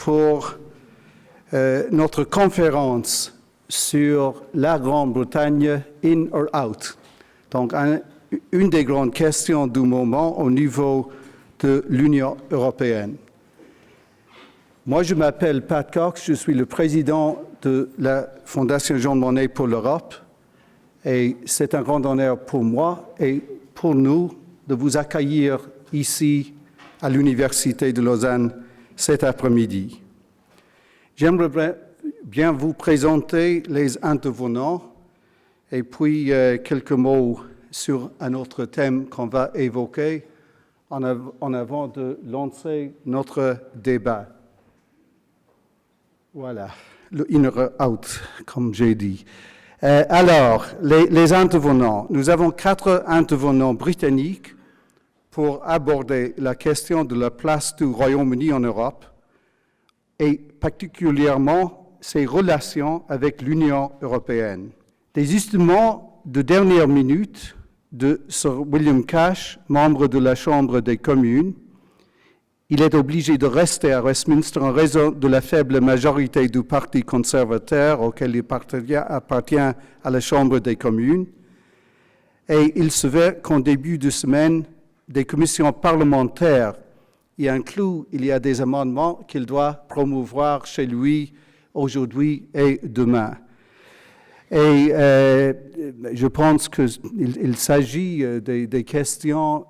pour notre conférence sur la Grande-Bretagne in or out. Donc, une des grandes questions du moment au niveau de l'Union européenne. Moi, je m'appelle Pat Cox, je suis le président de la Fondation Jean Monnet pour l'Europe et c'est un grand honneur pour moi et pour nous de vous accueillir ici à l'Université de Lausanne cet après-midi. J'aimerais bien vous présenter les intervenants et puis quelques mots sur un autre thème qu'on va évoquer en avant de lancer notre débat. Voilà, le in-out, comme j'ai dit. Alors, les intervenants. Nous avons 4 intervenants britanniques pour aborder la question de la place du Royaume-Uni en Europe et particulièrement ses relations avec l'Union européenne. Des ajustements de dernière minute de Sir William Cash, membre de la Chambre des communes. Il est obligé de rester à Westminster en raison de la faible majorité du Parti conservateur auquel il appartient à la Chambre des communes. Et il se veut qu'en début de semaine, des commissions parlementaires y incluent, il y a des amendements qu'il doit promouvoir chez lui aujourd'hui et demain. Et je pense qu'il s'agit des questions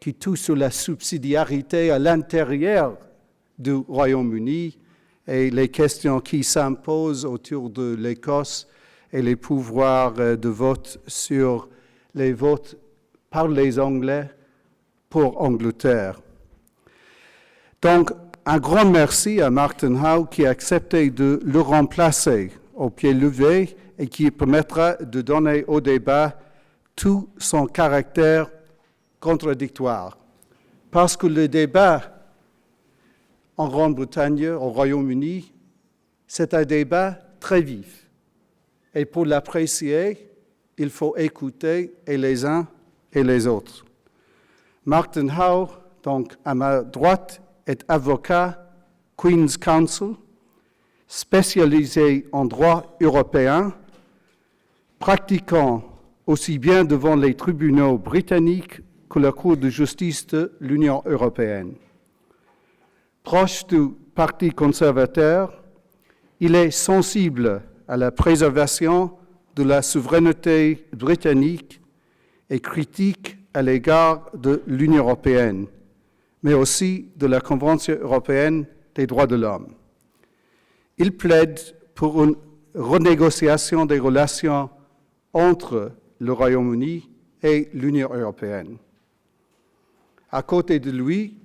qui touchent sur la subsidiarité à l'intérieur du Royaume-Uni et les questions qui s'imposent autour de l'Écosse et les pouvoirs de vote sur les votes par les Anglais pour Angleterre. Donc, un grand merci à Martin Howe qui a accepté de le remplacer au pied levé et qui permettra de donner au débat tout son caractère contradictoire. Parce que le débat en Grande-Bretagne, au Royaume-Uni, c'est un débat très vif. Et pour l'apprécier, il faut écouter et les uns et les autres. Martin Howe, donc à ma droite, est avocat Queen's Counsel, spécialisé en droit européen, pratiquant aussi bien devant les tribunaux britanniques que la Cour de justice de l'Union européenne. Proche du Parti conservateur, il est sensible à la préservation de la souveraineté britannique et critique à l'égard de l'Union européenne, mais aussi de la Convention européenne des droits de l'homme. Il plaide pour une renégociation des relations entre le Royaume-Uni et l'Union européenne. À côté de lui,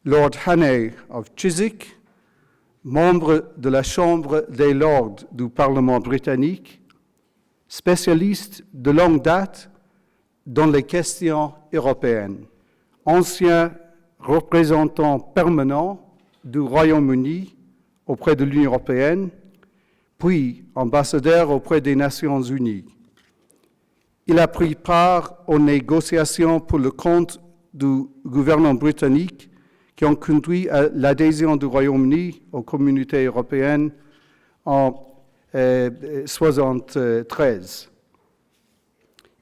Lord Hannay of Chiswick, membre de la Chambre des Lords du Parlement britannique, spécialiste de longue date dans les questions européennes, ancien représentant permanent du Royaume-Uni auprès de l'Union européenne, puis ambassadeur auprès des Nations unies. Il a pris part aux négociations pour le compte du gouvernement britannique qui ont conduit à l'adhésion du Royaume-Uni aux communautés européennes en 1973.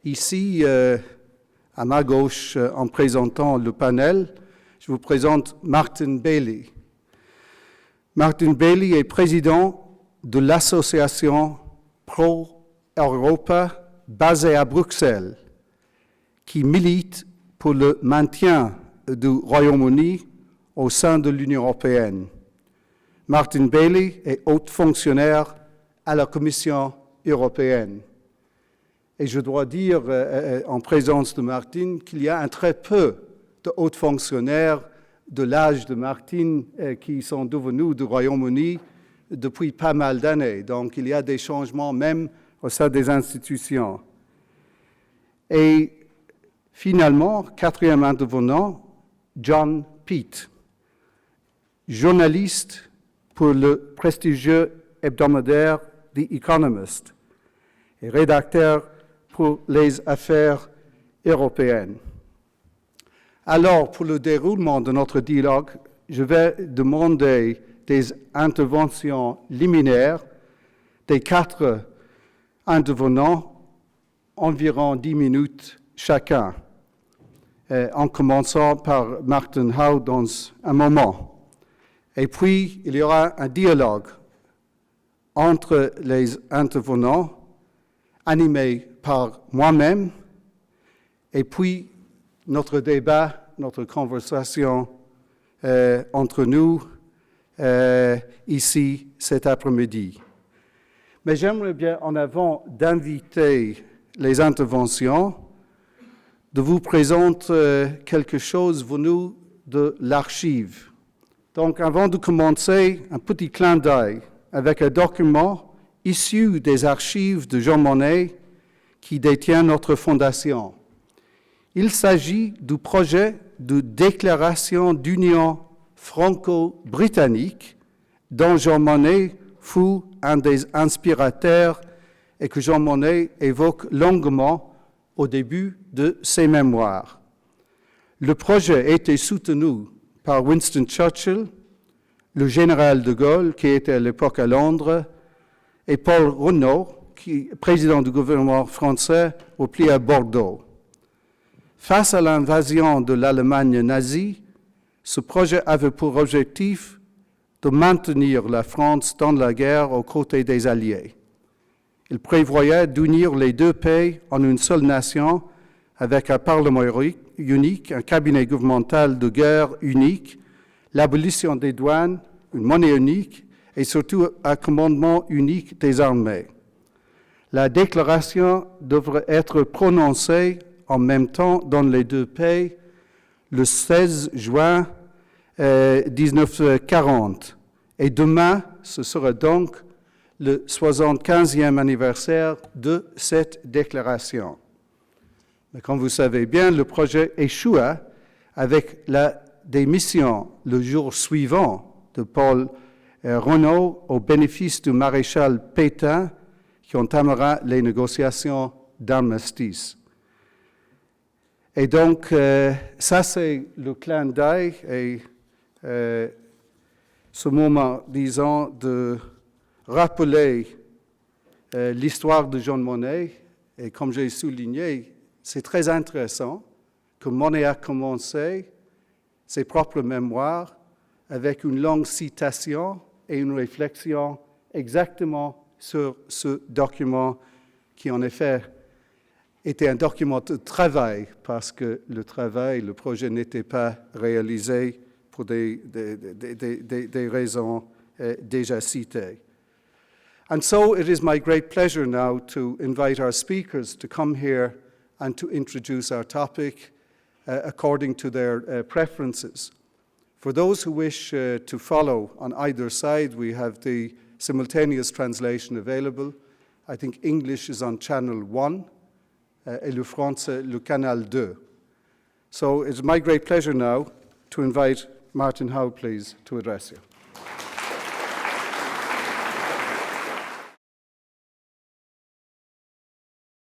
Ici, à ma gauche, en présentant le panel, je vous présente Martin Bailey. Martin Bailey est président de l'association Pro-Europa basée à Bruxelles, qui milite pour le maintien du Royaume-Uni au sein de l'Union européenne. Martin Bailey est haut fonctionnaire à la Commission européenne. Et je dois dire, en présence de Martin, qu'il y a un très peu de hauts fonctionnaires de l'âge de Martin qui sont devenus du Royaume-Uni depuis pas mal d'années. Donc, il y a des changements même au sein des institutions. Et finalement, 4e intervenant, John Peet, journaliste pour le prestigieux hebdomadaire The Economist et rédacteur pour les affaires européennes. Alors, pour le déroulement de notre dialogue, je vais demander des interventions liminaires des 4 intervenants, environ 10 minutes chacun, en commençant par Martin Howe dans un moment. Et puis, il y aura un dialogue entre les intervenants, animé par moi-même, et puis notre débat, notre conversation entre nous ici cet après-midi. Mais j'aimerais bien, en avant d'inviter les interventions, de vous présenter quelque chose venu de l'archive. Donc, avant de commencer, un petit clin d'œil avec un document issu des archives de Jean Monnet qui détient notre fondation. Il s'agit du projet de déclaration d'union franco-britannique dont Jean Monnet fut un des inspirateurs et que Jean Monnet évoque longuement au début de ses mémoires. Le projet était soutenu par Winston Churchill, le général de Gaulle, qui était à l'époque à Londres, et Paul Renault, président du gouvernement français, repli à Bordeaux. Face à l'invasion de l'Allemagne nazie, ce projet avait pour objectif de maintenir la France dans la guerre aux côtés des Alliés. Il prévoyait d'unir les 2 pays en une seule nation avec un parlement unique, un cabinet gouvernemental de guerre unique, l'abolition des douanes, une monnaie unique et surtout un commandement unique des armées. La déclaration devrait être prononcée en même temps dans les 2 pays le 16 juin 1940. Et demain, ce sera donc le 75e anniversaire de cette déclaration. Mais comme vous savez bien, le projet échoua avec la démission le jour suivant de Paul Renault au bénéfice du maréchal Pétain qui entamera les négociations d'armistice. Et donc, ça c'est le clin d'œil et ce moment, disons, de rappeler l'histoire de Jean Monnet. Et comme j'ai souligné, c'est très intéressant que Monnet a commencé ses propres mémoires avec une longue citation et une réflexion exactement sur ce document qui, en effet, était un document de travail parce que le projet n'était pas réalisé pour des raisons déjà citées. And so it is my great pleasure now to invite our speakers to come here and to introduce our topic according to their preferences. For those who wish to follow on either side, we have the simultaneous translation available. I think English is on channel 1 et le français, le canal 2. So it's my great pleasure now to invite Martin Howe, please, to address you.